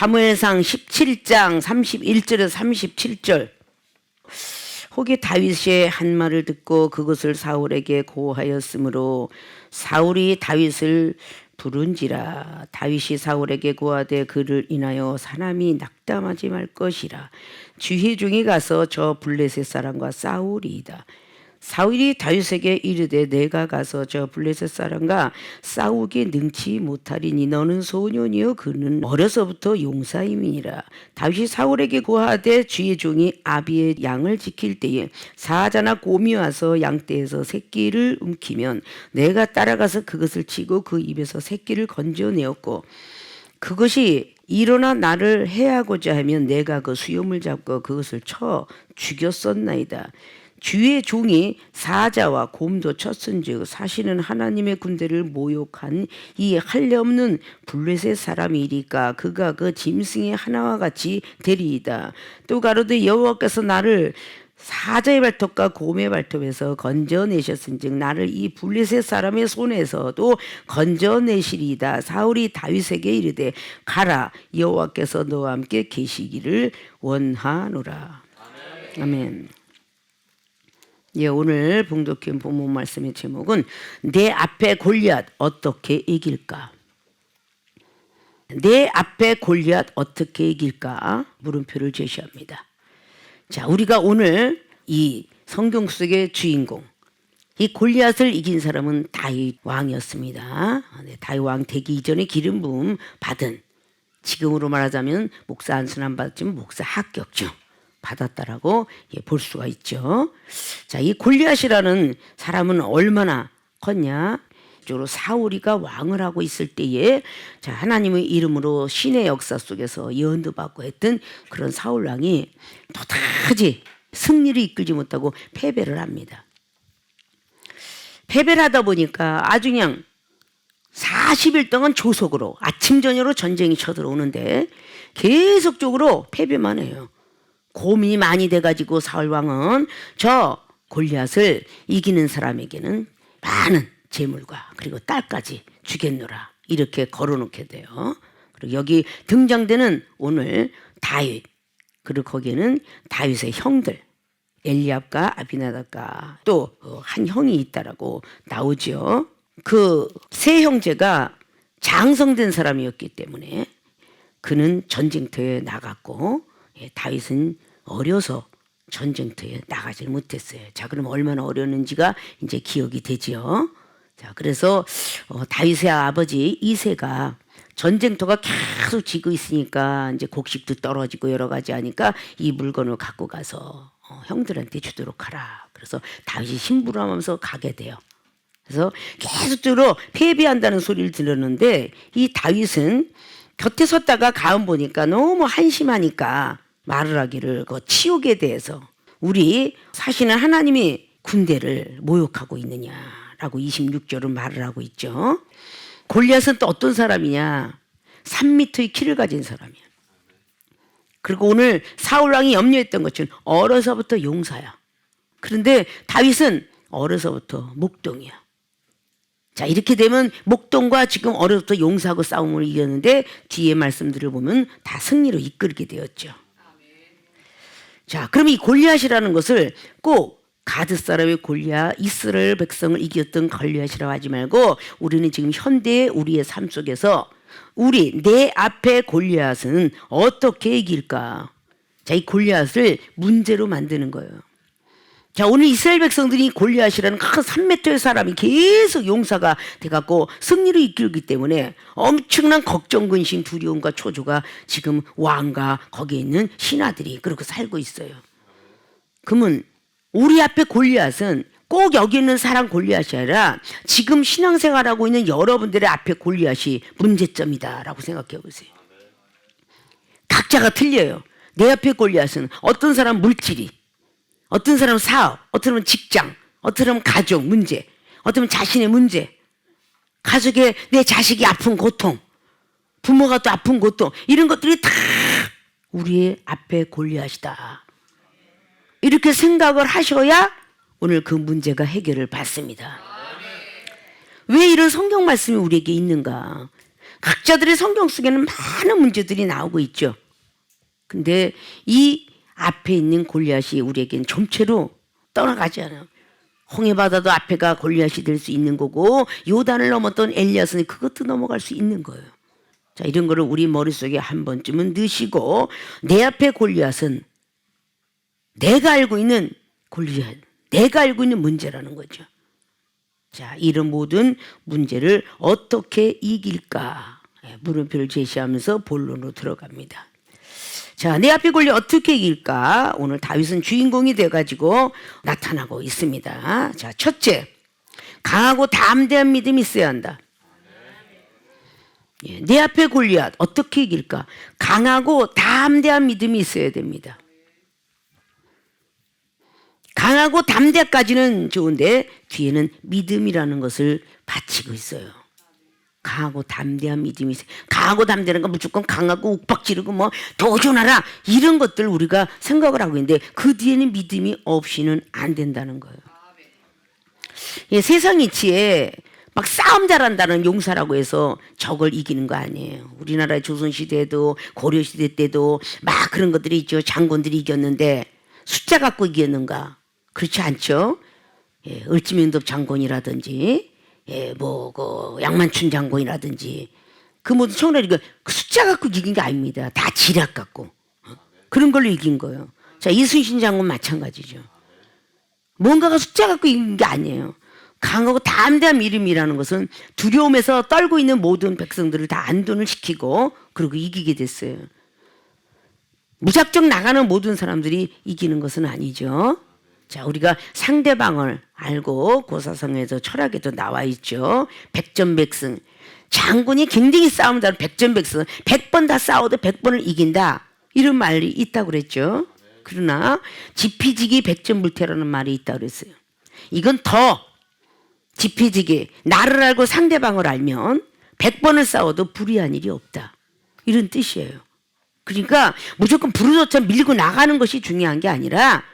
사무엘상 17장 31절에서 37절. 혹이 다윗의 한 말을 듣고 그것을 사울에게 고하였으므로 사울이 다윗을 부른지라. 다윗이 사울에게 고하되 그를 인하여 사람이 낙담하지 말 것이라. 주의 종이 가서 저 블레셋 사람과 싸우리이다. 사울이 다윗에게 이르되 내가 가서 저 블레셋 사람과 싸우기 능치 못하리니 너는 소년이요 그는 어려서부터 용사임이니라. 다윗이 사울에게 고하되 주의 종이 아비의 양을 지킬 때에 사자나 곰이 와서 양떼에서 새끼를 움키면 내가 따라가서 그것을 치고 그 입에서 새끼를 건져내었고 그것이 일어나 나를 해하고자 하면 내가 그 수염을 잡고 그것을 쳐 죽였었나이다. 주의 종이 사자와 곰도 쳤은즉 사실은 하나님의 군대를 모욕한 이 할례없는 블레셋 사람이리까 그가 그 짐승의 하나와 같이 되리이다. 또 가로되 여호와께서 나를 사자의 발톱과 곰의 발톱에서 건져내셨은즉 나를 이 블레셋 사람의 손에서도 건져내시리이다. 사울이 다윗에게 이르되 가라 여호와께서 너와 함께 계시기를 원하노라. 아멘. 예, 오늘 봉독회 본문 말씀의 제목은 내 앞에 골리앗 어떻게 이길까? 내 앞에 골리앗 어떻게 이길까? 물음표를 제시합니다. 자, 우리가 오늘 이 성경 속의 주인공, 이 골리앗을 이긴 사람은 다윗 왕이었습니다. 다윗 왕 되기 이전에 기름 부음 받은, 지금으로 말하자면 목사 안수남 받았지만 목사 합격증 받았다라고 볼 수가 있죠. 자, 이 골리앗이라는 사람은 얼마나 컸냐? 주로 사울이가 왕을 하고 있을 때에 자, 하나님의 이름으로 신의 역사 속에서 예언도 받고 했던 그런 사울 왕이 도다지 승리를 이끌지 못하고 패배를 합니다. 패배를 하다 보니까 아주 그냥 40일 동안 조속으로 아침 저녁으로 전쟁이 쳐들어오는데 계속적으로 패배만 해요. 고민이 많이 돼가지고 사울왕은 저 골리앗을 이기는 사람에게는 많은 재물과 그리고 딸까지 주겠노라 이렇게 걸어놓게 돼요. 그리고 여기 등장되는 오늘 다윗, 그리고 거기에는 다윗의 형들 엘리압과 아비나답과 또 한 형이 있다라고 나오죠. 그 세 형제가 장성된 사람이었기 때문에 그는 전쟁터에 나갔고 다윗은 어려서 전쟁터에 나가질 못했어요. 자, 그럼 얼마나 어렸는지가 이제 기억이 되죠. 자, 그래서 다윗의 아버지 이새가 전쟁터가 계속 지고 있으니까 이제 곡식도 떨어지고 여러 가지 하니까 이 물건을 갖고 가서 형들한테 주도록 하라. 그래서 다윗이 심부름하면서 가게 돼요. 그래서 계속적으로 패배한다는 소리를 들었는데 이 다윗은 곁에 섰다가 가음 보니까 너무 한심하니까 말을 하기를 그 치욕에 대해서 우리 사실은 하나님이 군대를 모욕하고 있느냐라고 26절은 말을 하고 있죠. 골리앗은 또 어떤 사람이냐? 3m의 키를 가진 사람이야. 그리고 오늘 사울왕이 염려했던 것처럼 어려서부터 용사야. 그런데 다윗은 어려서부터 목동이야. 자, 이렇게 되면 목동과 지금 어려서부터 용사하고 싸움을 이겼는데 뒤에 말씀들을 보면 다 승리로 이끌게 되었죠. 자, 그럼 이 골리앗이라는 것을 꼭 가드 사람의 골리앗, 이스라엘 백성을 이겼던 골리앗이라고 하지 말고 우리는 지금 현대의 우리의 삶 속에서 내 앞에 골리앗은 어떻게 이길까? 자, 이 골리앗을 문제로 만드는 거예요. 자, 오늘 이스라엘 백성들이 골리앗이라는 큰 3m의 사람이 계속 용사가 돼갖고 승리를 이끌기 때문에 엄청난 걱정, 근심, 두려움과 초조가 지금 왕과 거기에 있는 신하들이 그렇게 살고 있어요. 그러면 우리 앞에 골리앗은 꼭 여기 있는 사람 골리앗이 아니라 지금 신앙생활하고 있는 여러분들의 앞에 골리앗이 문제점이다라고 생각해 보세요. 각자가 틀려요. 내 앞에 골리앗은 어떤 사람 물질이, 어떤 사람은 사업, 어떤 사람은 직장, 어떤 사람은 가족 문제, 어떤 사람은 자신의 문제, 가족에 내 자식이 아픈 고통, 부모가 또 아픈 고통, 이런 것들이 다 우리의 앞에 골리앗이다. 이렇게 생각을 하셔야 오늘 그 문제가 해결을 받습니다. 왜 이런 성경 말씀이 우리에게 있는가? 학자들의 성경 속에는 많은 문제들이 나오고 있죠. 근데 이 앞에 있는 골리앗이 우리에겐 좀채로 떠나가지 않아요. 홍해바다도 앞에가 골리앗이 될 수 있는 거고 요단을 넘었던 엘리야스는 그것도 넘어갈 수 있는 거예요. 자, 이런 거를 우리 머릿속에 한 번쯤은 넣으시고 내 앞에 골리앗은 내가 알고 있는 골리앗, 내가 알고 있는 문제라는 거죠. 자, 이런 모든 문제를 어떻게 이길까? 물음표를 제시하면서 본론으로 들어갑니다. 자, 내 앞에 골리앗 어떻게 이길까? 오늘 다윗은 주인공이 돼가지고 나타나고 있습니다. 자, 첫째, 강하고 담대한 믿음이 있어야 한다. 내 앞에 골리앗 어떻게 이길까? 강하고 담대한 믿음이 있어야 됩니다. 강하고 담대까지는 좋은데 뒤에는 믿음이라는 것을 바치고 있어요. 강하고 담대한 믿음이 있어요. 강하고 담대는 건 무조건 강하고 욱박 지르고 뭐 도전하라 이런 것들 우리가 생각을 하고 있는데 그 뒤에는 믿음이 없이는 안 된다는 거예요. 세상 이치에 막 싸움 잘한다는 용사라고 해서 적을 이기는 거 아니에요. 우리나라의 조선시대에도 고려시대 때도 막 그런 것들이 있죠. 장군들이 이겼는데 숫자 갖고 이겼는가? 그렇지 않죠. 을지명덕 장군이라든지 양만춘 장군이라든지 그 모든 청나리 그 숫자 갖고 이긴 게 아닙니다. 다 지략 갖고 그런 걸로 이긴 거예요. 자, 이순신 장군 마찬가지죠. 뭔가가 숫자 갖고 이긴 게 아니에요. 강하고 담대한 믿음이라는 것은 두려움에서 떨고 있는 모든 백성들을 다 안도를 시키고 그리고 이기게 됐어요. 무작정 나가는 모든 사람들이 이기는 것은 아니죠. 자, 우리가 상대방을 알고 고사성에서 철학에도 나와 있죠. 백전백승. 장군이 굉장히 싸움을 잘하는 백전백승. 100번 다 싸워도 100번을 이긴다. 이런 말이 있다고 그랬죠. 그러나 지피지기 백전불태라는 말이 있다고 그랬어요. 이건 더 지피지기, 나를 알고 상대방을 알면 100번을 싸워도 불의한 일이 없다. 이런 뜻이에요. 그러니까 무조건 부르조차 밀고 나가는 것이 중요한 게 아니라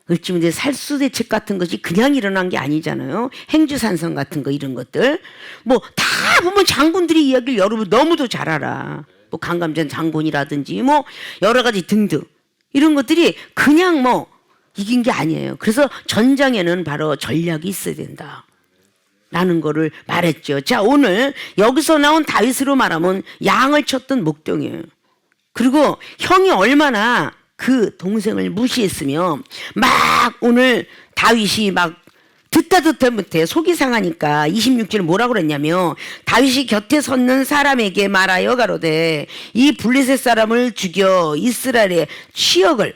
을지문제 살수대책 같은 것이 그냥 일어난 게 아니잖아요. 행주산성 같은 거 이런 것들 뭐 다 보면 장군들이 이야기를 여러분 너무도 잘 알아. 뭐 강감전 장군이라든지 뭐 여러 가지 등등 이런 것들이 그냥 뭐 이긴 게 아니에요. 그래서 전장에는 바로 전략이 있어야 된다. 라는 거를 말했죠. 자, 오늘 여기서 나온 다윗으로 말하면 양을 쳤던 목동이에요. 그리고 형이 얼마나 그 동생을 무시했으며 막 오늘 다윗이 막 듣다 못해 속이 상하니까 26절에 뭐라고 그랬냐면 다윗이 곁에 섰는 사람에게 말하여 가로되 이 블레셋 사람을 죽여 이스라엘의 치욕을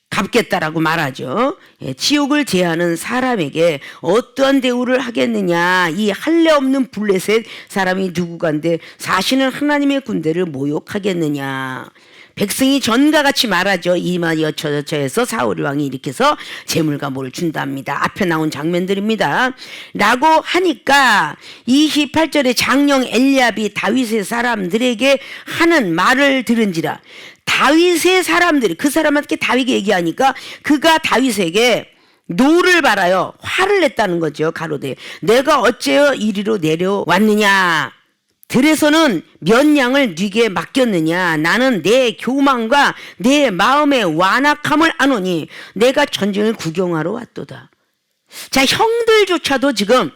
갚겠다라고 말하죠. 치욕을 제하는 사람에게 어떠한 대우를 하겠느냐. 이 할례 없는 블레셋 사람이 누구간데 사시는 하나님의 군대를 모욕하겠느냐. 백성이 전과 같이 말하죠. 이마 여처저처해서 사울 왕이 이렇게 해서 재물과 뭐를 준답니다. 앞에 나온 장면들입니다. 라고 하니까 28절에 장령 엘리압이 다윗의 사람들에게 하는 말을 들은지라. 다윗의 사람들이 그 사람한테 다윗이 얘기하니까 그가 다윗에게 노를 바라요. 화를 냈다는 거죠. 가로되 내가 어째여 이리로 내려왔느냐. 들에서는 몇 양을 네게 맡겼느냐. 나는 내 교만과 내 마음의 완악함을 아노니 내가 전쟁을 구경하러 왔도다. 자, 형들조차도 지금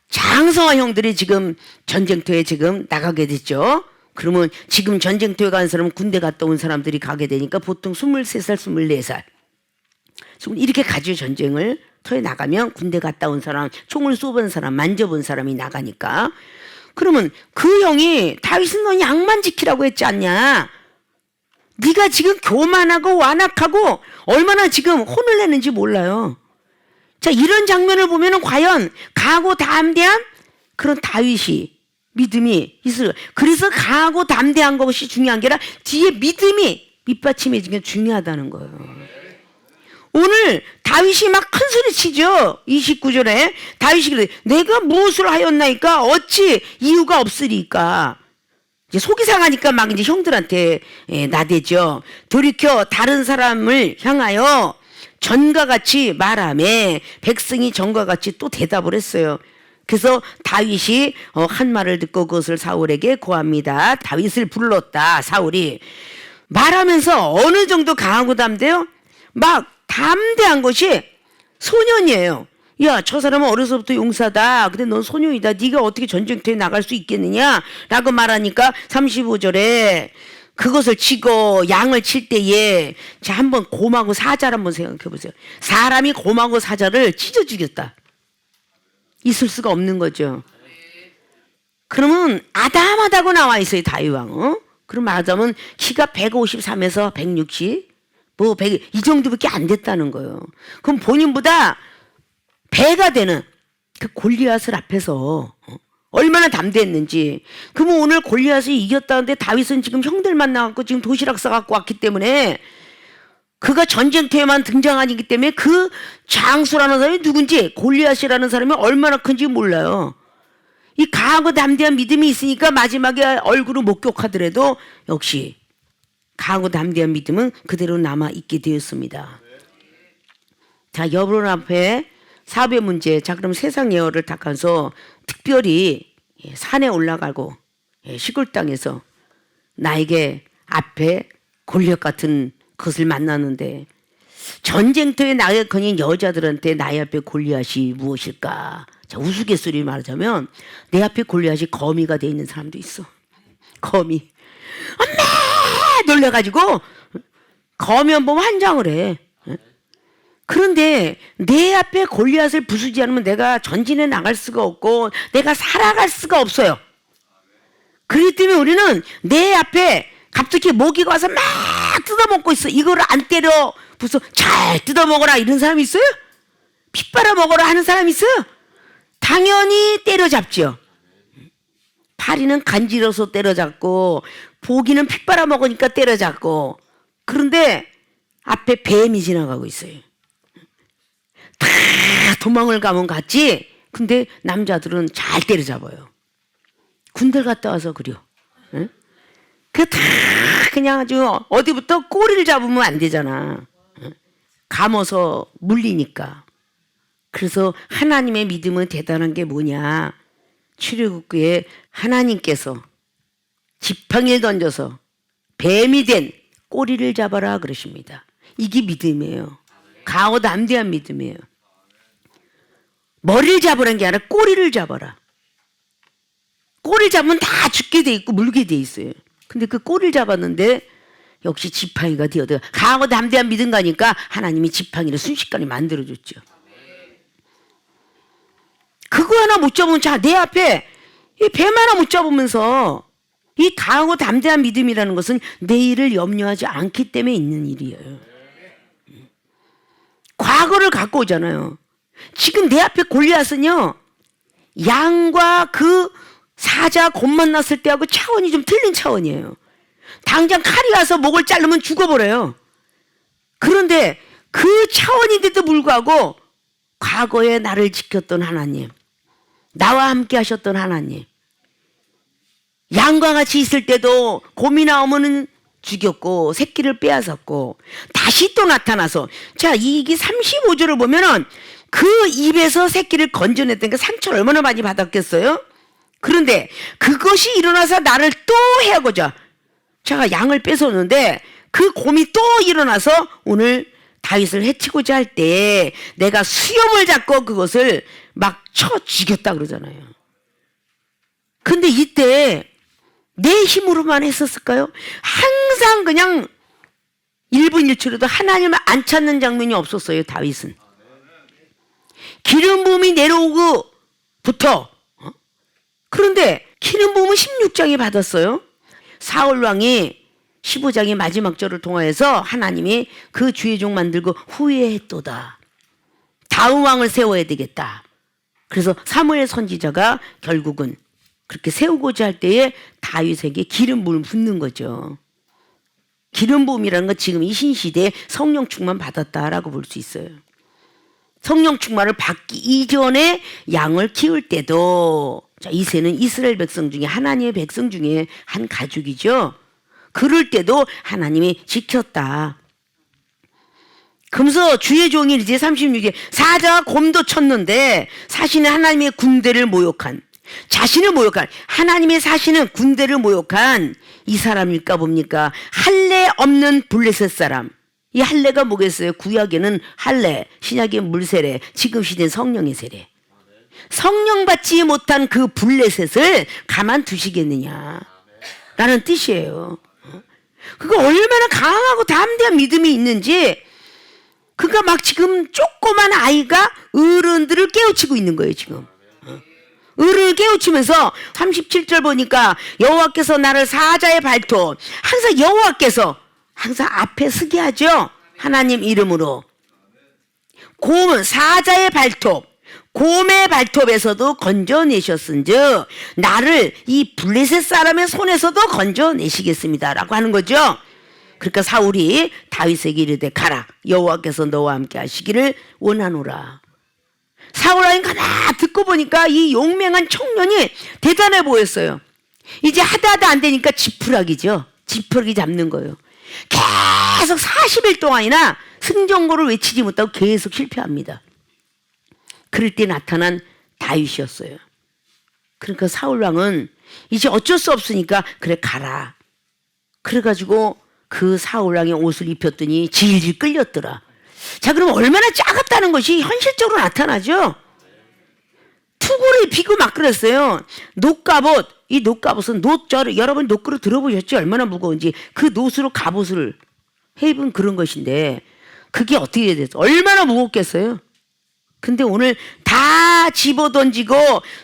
장성한 형들이 지금 전쟁터에 지금 나가게 됐죠. 그러면 지금 전쟁터에 간 사람은 군대 갔다 온 사람들이 가게 되니까 보통 23살, 24살. 이렇게 가죠. 전쟁을 터에 나가면 군대 갔다 온 사람, 총을 쏘본 사람, 만져본 사람이 나가니까. 그러면 그 형이 다윗은 너 양만 지키라고 했지 않냐. 네가 지금 교만하고 완악하고 얼마나 지금 혼을 내는지 몰라요. 자, 이런 장면을 보면 과연 강하고 담대한 그런 다윗이 믿음이 있어요. 그래서 강하고 담대한 것이 중요한 게 아니라 뒤에 믿음이 밑받침해지는 게 중요하다는 거예요. 오늘 다윗이 막 큰 소리 치죠. 29절에 다윗이 그래 내가 무엇을 하였나이까 어찌 이유가 없으리까. 이제 속이 상하니까 막 이제 형들한테 나대죠. 돌이켜 다른 사람을 향하여 전과 같이 말하며 백성이 전과 같이 또 대답을 했어요. 그래서 다윗이 한 말을 듣고 그것을 사울에게 고합니다. 다윗을 불렀다. 사울이 말하면서 어느 정도 강하고 담대요? 막 담대한 것이 소년이에요. 야, 저 사람은 어려서부터 용사다. 근데 넌 소년이다. 네가 어떻게 전쟁터에 나갈 수 있겠느냐? 라고 말하니까 35절에 그것을 치고 양을 칠 때에 자, 한번 곰하고 사자를 한번 생각해 보세요. 사람이 곰하고 사자를 찢어 죽였다. 있을 수가 없는 거죠. 그러면 아담하다고 나와 있어요. 다윗왕. 그럼 말하자면 키가 153에서 160, 뭐 100, 이 정도밖에 안 됐다는 거예요. 그럼 본인보다 배가 되는 그 골리앗을 앞에서 얼마나 담대했는지. 그러면 오늘 골리앗이 이겼다는데 다윗은 지금 형들만 나왔고 지금 도시락 싸갖고 왔기 때문에 그가 전쟁터에만 등장하기 때문에 그 장수라는 사람이 누군지 골리앗이라는 사람이 얼마나 큰지 몰라요. 이 강하고 담대한 믿음이 있으니까 마지막에 얼굴을 목격하더라도 역시 강하고 담대한 믿음은 그대로 남아있게 되었습니다. 자, 여러분 앞에 사업의 문제. 자, 그럼 세상 예언을 닦아서 특별히 산에 올라가고 시골 땅에서 나에게 앞에 골리앗 같은 것을 만나는데 전쟁터에 나가거니 여자들한테 나의 앞에 골리앗이 무엇일까? 자, 우스갯소리 말하자면 내 앞에 골리앗이 거미가 돼 있는 사람도 있어. 거미. 엄마! 놀래가지고 거미만 보면 환장을 해. 그런데 내 앞에 골리앗을 부수지 않으면 내가 전진해 나갈 수가 없고 내가 살아갈 수가 없어요. 그렇기 때문에 우리는 내 앞에 갑자기 모기가 와서 막 뜯어먹고 있어. 이거를 안 때려 부숴 잘 뜯어먹어라 이런 사람이 있어요? 피 빨아먹어라 하는 사람이 있어요? 당연히 때려잡죠. 파리는 간지러서 때려잡고 보기는 피 빨아먹으니까 때려잡고. 그런데 앞에 뱀이 지나가고 있어요. 다 도망을 가면 갔지. 근데 남자들은 잘 때려잡아요. 군대 갔다 와서 그려. 응? 다 그냥 아주 어디부터 꼬리를 잡으면 안 되잖아. 응? 감어서 물리니까. 그래서 하나님의 믿음은 대단한 게 뭐냐. 출애굽기에 하나님께서 지팡이를 던져서 뱀이 된 꼬리를 잡아라 그러십니다. 이게 믿음이에요. 강하고 담대한 믿음이에요. 머리를 잡으라는 게 아니라 꼬리를 잡아라. 꼬리를 잡으면 다 죽게 돼 있고 물게 돼 있어요. 근데 그 꼬리를 잡았는데 역시 지팡이가 되어도 강하고 담대한 믿음 가니까 하나님이 지팡이를 순식간에 만들어줬죠. 그거 하나 못 잡으면 자, 내 앞에 이 뱀 하나 못 잡으면서 이 강하고 담대한 믿음이라는 것은 내일을 염려하지 않기 때문에 있는 일이에요. 과거를 갖고 오잖아요. 지금 내 앞에 골리앗은요, 양과 그 사자 곰 만났을 때하고 차원이 좀 틀린 차원이에요. 당장 칼이 가서 목을 자르면 죽어버려요. 그런데 그 차원인데도 불구하고 과거에 나를 지켰던 하나님, 나와 함께 하셨던 하나님, 양과 같이 있을 때도 곰이 나오면은 죽였고 새끼를 빼앗았고 다시 또 나타나서 자, 이게 35절을 보면은 그 입에서 새끼를 건져냈다니까 상처를 얼마나 많이 받았겠어요? 그런데 그것이 일어나서 나를 또 해하고자 제가 양을 뺏었는데 그 곰이 또 일어나서 오늘 다윗을 해치고자 할 때 내가 수염을 잡고 그것을 막 쳐 죽였다 그러잖아요. 근데 이때 내 힘으로만 했었을까요? 항상 그냥 1분 1초라도 하나님을 안 찾는 장면이 없었어요. 다윗은 기름 부음이 내려오고부터 그런데 기름 부음은 16장에 받았어요. 사울 왕이 15장의 마지막 절을 통하여서 하나님이 그 주의 종 만들고 후회했도다. 다음 왕을 세워야 되겠다. 그래서 사무엘 선지자가 결국은 그렇게 세우고자 할 때에 다윗에게 기름 부음을 붓는 거죠. 기름 부음이라는 건 지금 이 신시대에 성령 충만 받았다라고 볼 수 있어요. 성령 충만을 받기 이전에 양을 키울 때도 자, 이새는 이스라엘 백성 중에 하나님의 백성 중에 한 가족이죠. 그럴 때도 하나님이 지켰다. 그러면서 주의 종이 이제 36절 사자가 곰도 쳤는데 사신은 하나님의 군대를 모욕한 자신을 모욕한 하나님의 사신은 군대를 모욕한 이 사람일까 봅니까? 할례 없는 블레셋 사람. 이 할례가 뭐겠어요? 구약에는 할례, 신약에 물세례, 지금 시대는 성령의 세례. 성령 받지 못한 그 블레셋을 가만두시겠느냐 라는 뜻이에요. 그거 얼마나 강하고 담대한 믿음이 있는지 그가 막 지금 조그만 아이가 어른들을 깨우치고 있는 거예요 지금. 어른을 깨우치면서 37절 보니까 여호와께서 나를 사자의 발톱 항상 여호와께서 항상 앞에 서게 하죠. 하나님 이름으로. 곰은 사자의 발톱 곰의 발톱에서도 건져내셨은즉 나를 이 블레셋 사람의 손에서도 건져내시겠습니다 라고 하는 거죠. 그러니까 사울이 다윗에게 이르되 가라 여호와께서 너와 함께 하시기를 원하노라. 사울 왕이 가만 듣고 보니까 이 용맹한 청년이 대단해 보였어요. 이제 하다 안 되니까 지푸라기죠. 지푸라기 잡는 거예요. 계속 40일 동안이나 승전고를 외치지 못하고 계속 실패합니다. 그럴 때 나타난 다윗이었어요. 그러니까 사울 왕은 이제 어쩔 수 없으니까 그래 가라. 그래가지고 그 사울 왕의 옷을 입혔더니 질질 끌렸더라. 자, 그럼 얼마나 짜갑다는 것이 현실적으로 나타나죠. 투구를 입히고 막 그랬어요. 놋갑옷, 이 놋갑옷은 여러분 놋그릇 들어보셨죠? 얼마나 무거운지. 그 놋으로 갑옷을 해 입은 그런 것인데 그게 어떻게 됐어? 얼마나 무겁겠어요? 근데 오늘 다 집어던지고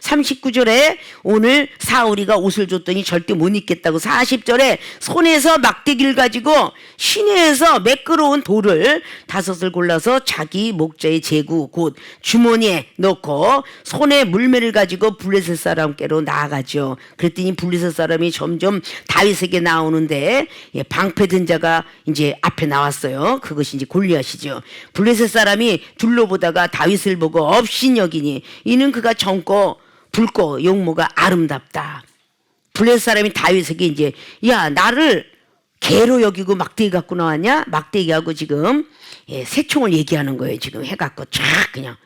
39절에 오늘 사울이가 옷을 줬더니 절대 못 입겠다고 40절에 손에서 막대기를 가지고 시내에서 매끄러운 돌을 5을 골라서 자기 목자의 제구 곧 주머니에 넣고 손에 물매를 가지고 블레셋 사람께로 나아가죠. 그랬더니 블레셋 사람이 점점 다윗에게 나오는데 방패든 자가 이제 앞에 나왔어요. 그것이 이제 골리앗이죠. 블레셋 사람이 둘러보다가 다윗을 보고 업신여기니 이는 그가 젊고 붉고 용모가 아름답다. 블레셋 사람이 다윗에게 이제 야 나를 개로 여기고 막대기 갖고 나왔냐? 막대기하고 지금 새총을 얘기하는 거예요. 지금 해갖고 쫙 그냥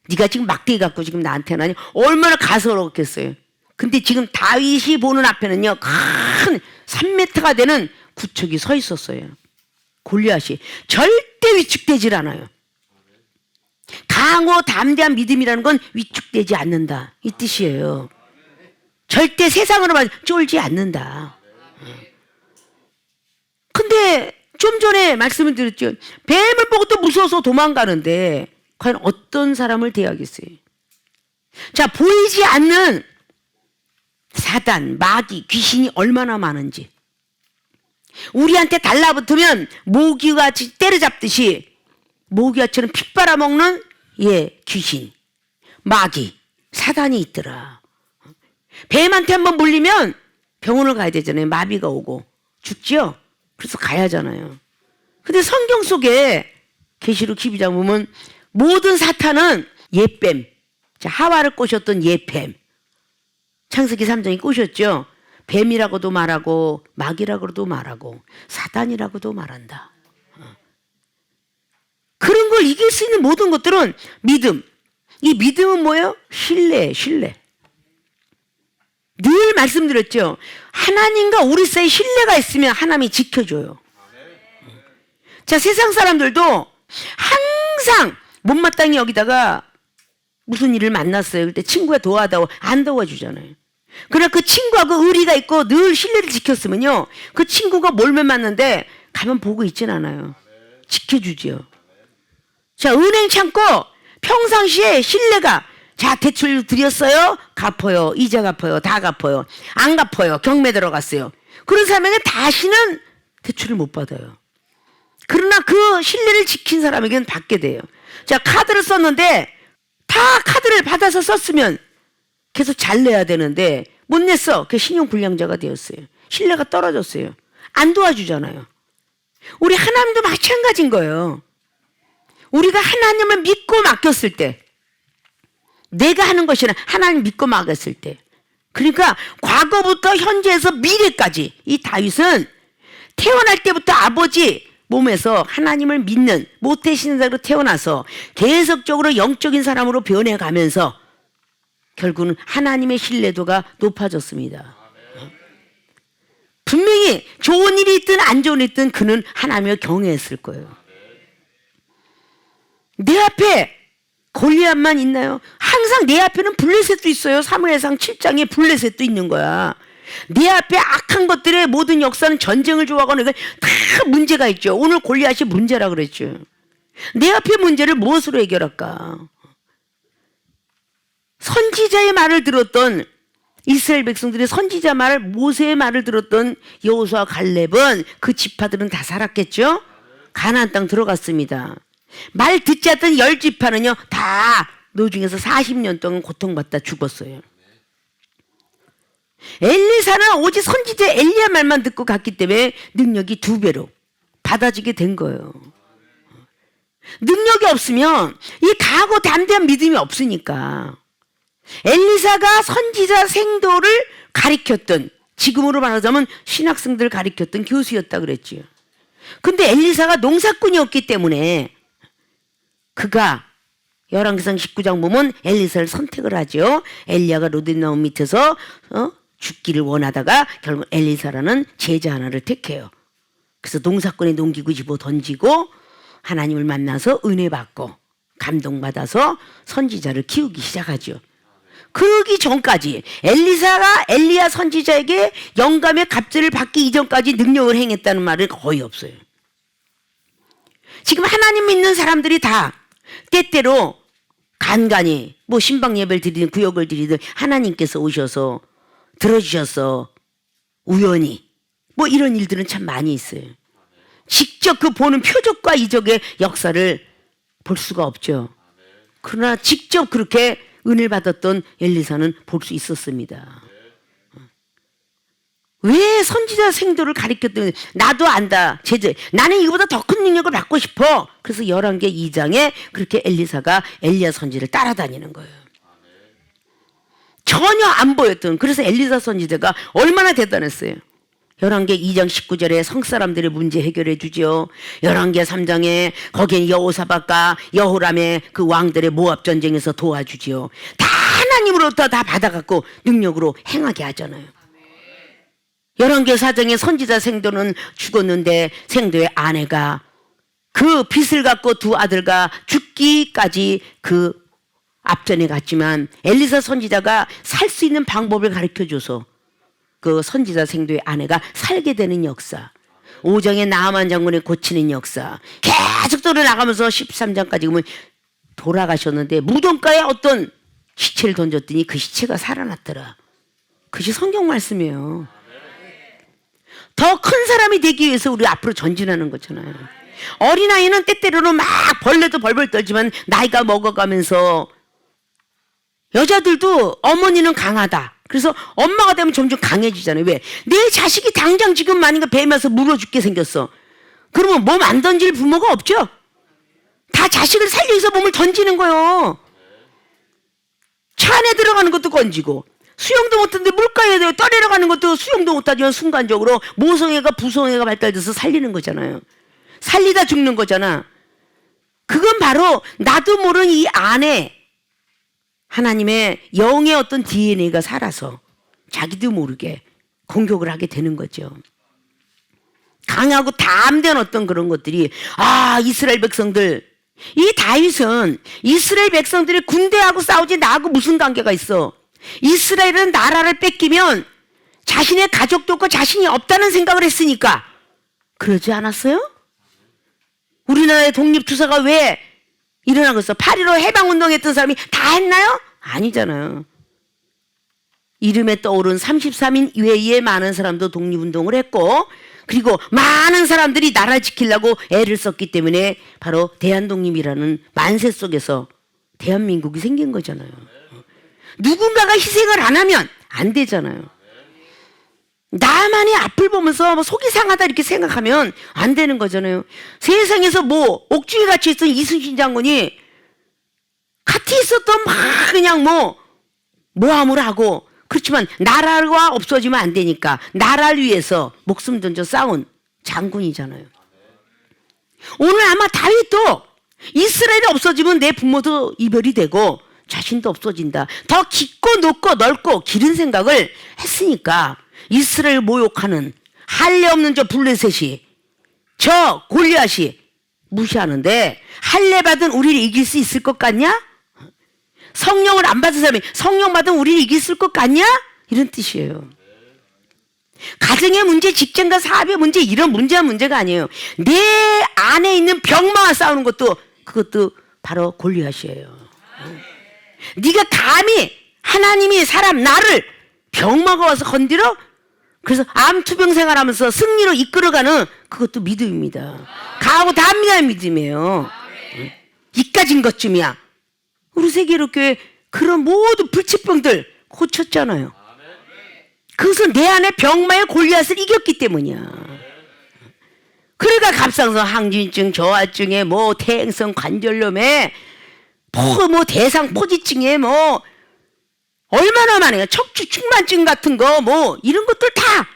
네가 지금 막대기 갖고 지금 나한테 나니 얼마나 가소롭겠어요. 근데 지금 다윗이 보는 앞에는요 큰 3m가 되는 구척이 서 있었어요. 골리앗이 절대 위축되질 않아요. 강호 담대한 믿음이라는 건 위축되지 않는다 이 뜻이에요. 절대 세상으로 말 쫄지 않는다. 근데 좀 전에 말씀을 드렸죠. 뱀을 보고 또 무서워서 도망가는데 과연 어떤 사람을 대하겠어요? 자, 보이지 않는 사단, 마귀, 귀신이 얼마나 많은지 우리한테 달라붙으면 모기같이 때려잡듯이 모기와처럼 피 빨아먹는 귀신, 마귀, 사단이 있더라. 뱀한테 한번 물리면 병원을 가야 되잖아요. 마비가 오고 죽지요. 그래서 가야 하잖아요. 근데 성경 속에 계시록 12장 보면 모든 사탄은 옛뱀, 하와를 꼬셨던 옛뱀, 창세기 3장이 꼬셨죠. 뱀이라고도 말하고 마귀라고도 말하고 사단이라고도 말한다. 그런 걸 이길 수 있는 모든 것들은 믿음. 이 믿음은 뭐예요? 신뢰. 늘 말씀드렸죠. 하나님과 우리 사이에 신뢰가 있으면 하나님이 지켜줘요. 자, 세상 사람들도 항상 못마땅히 여기다가 무슨 일을 만났어요. 그때 친구가 도와다오 안 도와주잖아요. 그러나 그 친구하고 의리가 있고 늘 신뢰를 지켰으면요. 그 친구가 몰매 맞는데 가면 보고 있진 않아요. 지켜주지요. 자, 은행 창고 평상시에 신뢰가 자, 대출 드렸어요? 갚아요. 이자 갚아요. 다 갚아요. 안 갚아요. 경매 들어갔어요. 그런 사람에게 다시는 대출을 못 받아요. 그러나 그 신뢰를 지킨 사람에게는 받게 돼요. 자, 카드를 썼는데 다 카드를 받아서 썼으면 계속 잘 내야 되는데 못 냈어. 그 신용불량자가 되었어요. 신뢰가 떨어졌어요. 안 도와주잖아요. 우리 하나님도 마찬가지인 거예요. 우리가 하나님을 믿고 맡겼을 때 내가 하는 것이라 하나님 믿고 맡겼을 때 그러니까 과거부터 현재에서 미래까지 이 다윗은 태어날 때부터 아버지 몸에서 하나님을 믿는 모태신자로 태어나서 계속적으로 영적인 사람으로 변해가면서 결국은 하나님의 신뢰도가 높아졌습니다. 분명히 좋은 일이 있든 안 좋은 일이 있든 그는 하나님을 경외했을 거예요. 내 앞에 골리앗만 있나요? 항상 내 앞에는 블레셋도 있어요. 사무엘상 7장에 블레셋도 있는 거야. 내 앞에 악한 것들의 모든 역사는 전쟁을 좋아하거나 다 문제가 있죠. 오늘 골리앗이 문제라 그랬죠. 내 앞에 문제를 무엇으로 해결할까? 선지자의 말을 들었던 이스라엘 백성들이 선지자 말, 모세의 말을 들었던 여호수아 갈렙은 그 지파들은 다 살았겠죠? 가나안 땅 들어갔습니다. 말 듣지 않던 10지파는요 다 노중에서 40년 동안 고통받다 죽었어요. 엘리사는 오직 선지자 엘리야 말만 듣고 갔기 때문에 능력이 2배로 받아지게 된 거예요. 능력이 없으면 이 강하고 담대한 믿음이 없으니까. 엘리사가 선지자 생도를 가리켰던, 지금으로 말하자면 신학생들 가리켰던 교수였다 그랬지요. 근데 엘리사가 농사꾼이었기 때문에 그가 열왕기상 19장 보면 엘리사를 선택을 하죠. 엘리야가 로데나움 밑에서 죽기를 원하다가 결국 엘리사라는 제자 하나를 택해요. 그래서 농사꾼의 농기구 집어 던지고 하나님을 만나서 은혜 받고 감동받아서 선지자를 키우기 시작하죠. 그러기 전까지 엘리사가 엘리야 선지자에게 영감의 갑절을 받기 이전까지 능력을 행했다는 말은 거의 없어요. 지금 하나님 믿는 사람들이 다 때때로 간간히 뭐 신방 예배를 드리든 구역을 드리든 하나님께서 오셔서 들어주셔서 우연히 뭐 이런 일들은 참 많이 있어요. 직접 그 보는 표적과 이적의 역사를 볼 수가 없죠. 그러나 직접 그렇게 은혜를 받았던 엘리사는 볼 수 있었습니다. 왜 선지자 생도를 가리켰더니 나도 안다. 제재. 나는 이거보다 더 큰 능력을 받고 싶어. 그래서 열왕기 2장에 그렇게 엘리사가 엘리야 선지를 따라다니는 거예요. 전혀 안 보였던. 그래서 엘리사 선지자가 얼마나 대단했어요. 열왕기 2장 19절에 성사람들의 문제 해결해 주죠. 열왕기 3장에 거기엔 여호사밧과 여호람의 그 왕들의 모압 전쟁에서 도와주죠. 다 하나님으로부터 다 받아갖고 능력으로 행하게 하잖아요. 열왕기 4장에 선지자 생도는 죽었는데 생도의 아내가 그 빚을 갖고 2 아들과 죽기까지 그 앞전에 갔지만 엘리사 선지자가 살 수 있는 방법을 가르쳐줘서 그 선지자 생도의 아내가 살게 되는 역사, 5장의 나아만 장군의 고치는 역사, 계속 들어나가면서 13장까지 보면 돌아가셨는데 무덤가에 어떤 시체를 던졌더니 그 시체가 살아났더라. 그것이 성경 말씀이에요. 더 큰 사람이 되기 위해서 우리 앞으로 전진하는 거잖아요. 어린아이는 때때로는 막 벌레도 벌벌 떨지만 나이가 먹어가면서 여자들도 어머니는 강하다. 그래서 엄마가 되면 점점 강해지잖아요. 왜? 내 자식이 당장 지금 만약에 뱀에서 물어 죽게 생겼어. 그러면 몸 안 던질 부모가 없죠? 다 자식을 살리기 위해서 몸을 던지는 거예요. 차 안에 들어가는 것도 건지고 수영도 못하는데 물가에 떠내려가는 것도 수영도 못하지만 순간적으로 모성애가 부성애가 발달돼서 살리는 거잖아요. 살리다 죽는 거잖아. 그건 바로 나도 모르는 이 안에 하나님의 영의 어떤 DNA가 살아서 자기도 모르게 공격을 하게 되는 거죠. 강하고 담대한 어떤 그런 것들이 이스라엘 백성들, 이 다윗은 이스라엘 백성들이 군대하고 싸우지 나하고 무슨 관계가 있어. 이스라엘은 나라를 뺏기면 자신의 가족도 없고 자신이 없다는 생각을 했으니까. 그러지 않았어요? 우리나라의 독립투사가 왜 일어난 거였어? 8.15 해방운동했던 사람이 다 했나요? 아니잖아요. 이름에 떠오른 33인 외에 많은 사람도 독립운동을 했고, 그리고 많은 사람들이 나라 지키려고 애를 썼기 때문에 바로 대한독립이라는 만세 속에서 대한민국이 생긴 거잖아요. 누군가가 희생을 안 하면 안 되잖아요. 나만이 앞을 보면서 속이 상하다 이렇게 생각하면 안 되는 거잖아요. 세상에서 옥중에 갇혀 있던 이순신 장군이 같이 있었던 그냥 모함을 하고, 그렇지만 나라가 없어지면 안 되니까 나라를 위해서 목숨 던져 싸운 장군이잖아요. 오늘 아마 다윗도 이스라엘이 없어지면 내 부모도 이별이 되고 자신도 없어진다. 더 깊고 높고 넓고 길은 생각을 했으니까 이스라엘 모욕하는 할례 없는 저 블레셋이 저 골리앗이 무시하는데 할례 받은 우리를 이길 수 있을 것 같냐? 성령을 안 받은 사람이 성령 받은 우리를 이길 것 같냐? 이런 뜻이에요. 가정의 문제, 직장과 사업의 문제 이런 문제가 아니에요. 내 안에 있는 병마와 싸우는 것도 그것도 바로 골리앗이에요. 네가 감히 하나님이 사람 나를 병마가 와서 건드려? 그래서 암투병 생활하면서 승리로 이끌어가는 그것도 믿음입니다. 강하고 담대한 믿음이에요. 이까진 것쯤이야. 우리 세계로교회 그런 모든 불치병들 고쳤잖아요. 그것은 내 안에 병마의 골리앗을 이겼기 때문이야. 그러니까 갑상선 항진증, 저하증에 뭐 태행성 관절염에 뭐 대상 포지증에 뭐 얼마나 많아요. 척추 충만증 같은 거 뭐 이런 것들 다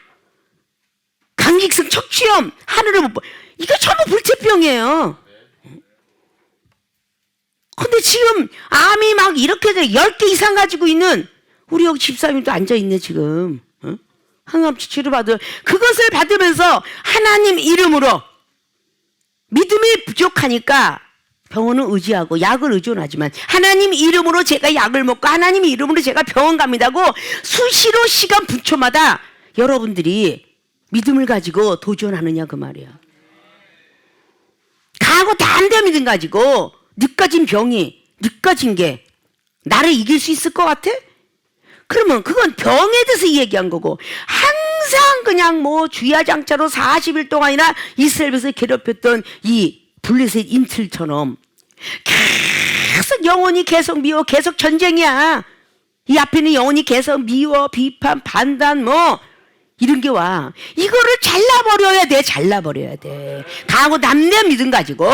감기성 척추염 하늘을 못 봐. 이거 전부 불치병이에요. 근데 지금 암이 막 이렇게 10개 이상 가지고 있는 우리 여기 집사님도 앉아있네 지금. 항암치 치료받을 그것을 받으면서 하나님 이름으로 믿음이 부족하니까 병원을 의지하고 약을 의존하지만 하나님 이름으로 제가 약을 먹고 하나님 이름으로 제가 병원 갑니다고 수시로 시간 분초마다 여러분들이 믿음을 가지고 도전하느냐 그 말이야. 강하고 담대한 믿음 가지고 늦가진 병이 늦가진 게 나를 이길 수 있을 것 같아? 그러면 그건 병에 대해서 얘기한 거고 항상 그냥 뭐 주야장자로 40일 동안이나 이스라엘에서 괴롭혔던 이 블레셋 인틀처럼 계속 영혼이 계속 미워 계속 전쟁이야. 이 앞에는 영혼이 계속 미워 비판 반단 뭐 이런 게 와. 이거를 잘라버려야 돼. 잘라버려야 돼. 강하고 담대한 믿음 가지고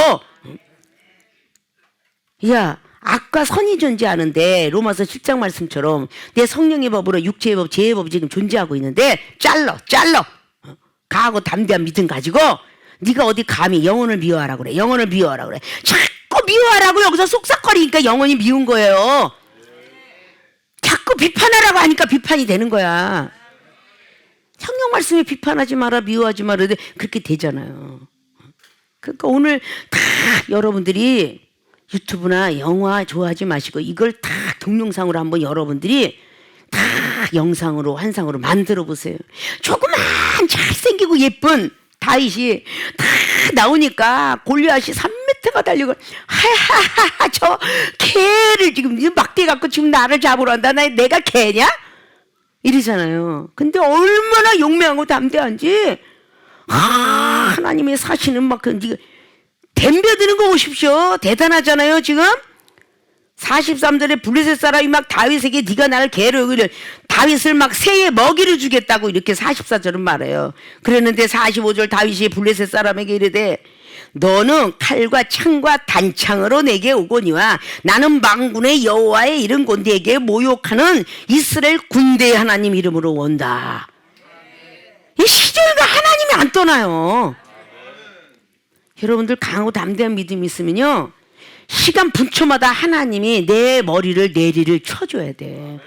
야 악과 선이 존재하는데 로마서 7장 말씀처럼 내 성령의 법으로 육체의 법, 죄의 법이 지금 존재하고 있는데 잘라. 강하고 담대한 믿음 가지고 네가 어디 감히 영혼을 미워하라고 그래. 영혼을 미워하라고 그래. 자꾸 미워하라고 여기서 쏙싹거리니까 영혼이 미운 거예요. 자꾸 비판하라고 하니까 비판이 되는 거야. 성령 말씀에 비판하지 마라 미워하지 마라 그렇게 되잖아요. 그러니까 오늘 다 여러분들이 유튜브나 영화 좋아하지 마시고 이걸 다 동영상으로 한번 여러분들이 다 영상으로 환상으로 만들어 보세요. 조그만 잘생기고 예쁜 다윗이 다 나오니까 골리앗이 3m가 달리고 하하하하 저 개를 지금 막대 갖고 지금 나를 잡으러 한다. 내가 개냐? 이러잖아요. 근데 얼마나 용맹하고 담대한지 하나님의 사시는 막 네가 덤벼드는 거 보십시오. 대단하잖아요. 지금 43절에 블레셋 사람이 막 다윗에게 네가 나를 개로 여기를 다윗을 막 새에 먹이를 주겠다고 이렇게 44절은 말해요. 그랬는데 45절 다윗이 블레셋 사람에게 이르되 너는 칼과 창과 단창으로 내게 오거니와 나는 만군의 여호와의 이른 곳 내게 모욕하는 이스라엘 군대의 하나님 이름으로 온다. 이 시절과 하나님이 안 떠나요. 여러분들 강하고 담대한 믿음이 있으면요 시간 분초마다 하나님이 내 머리를 내리를 쳐줘야 돼.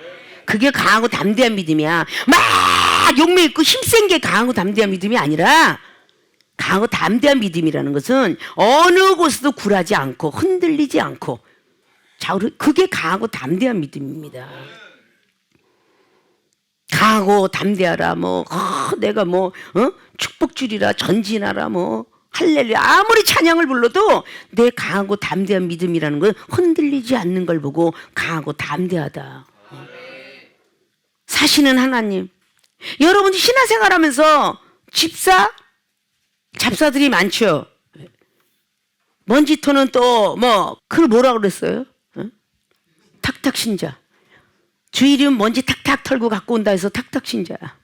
그게 강하고 담대한 믿음이야. 막 용맹 있고 힘센 게 강하고 담대한 믿음이 아니라 강하고 담대한 믿음이라는 것은 어느 곳에도 굴하지 않고 흔들리지 않고 그게 강하고 담대한 믿음입니다. 강하고 담대하라 내가 축복주리라 전진하라 할렐루야 아무리 찬양을 불러도 내 강하고 담대한 믿음이라는 건 흔들리지 않는 걸 보고 강하고 담대하다. 사시는 하나님. 여러분이 신앙생활하면서 잡사들이 많죠. 먼지토는 또 그걸 뭐라고 그랬어요? 탁탁 신자. 주일이면 먼지 탁탁 털고 갖고 온다 해서 탁탁 신자야.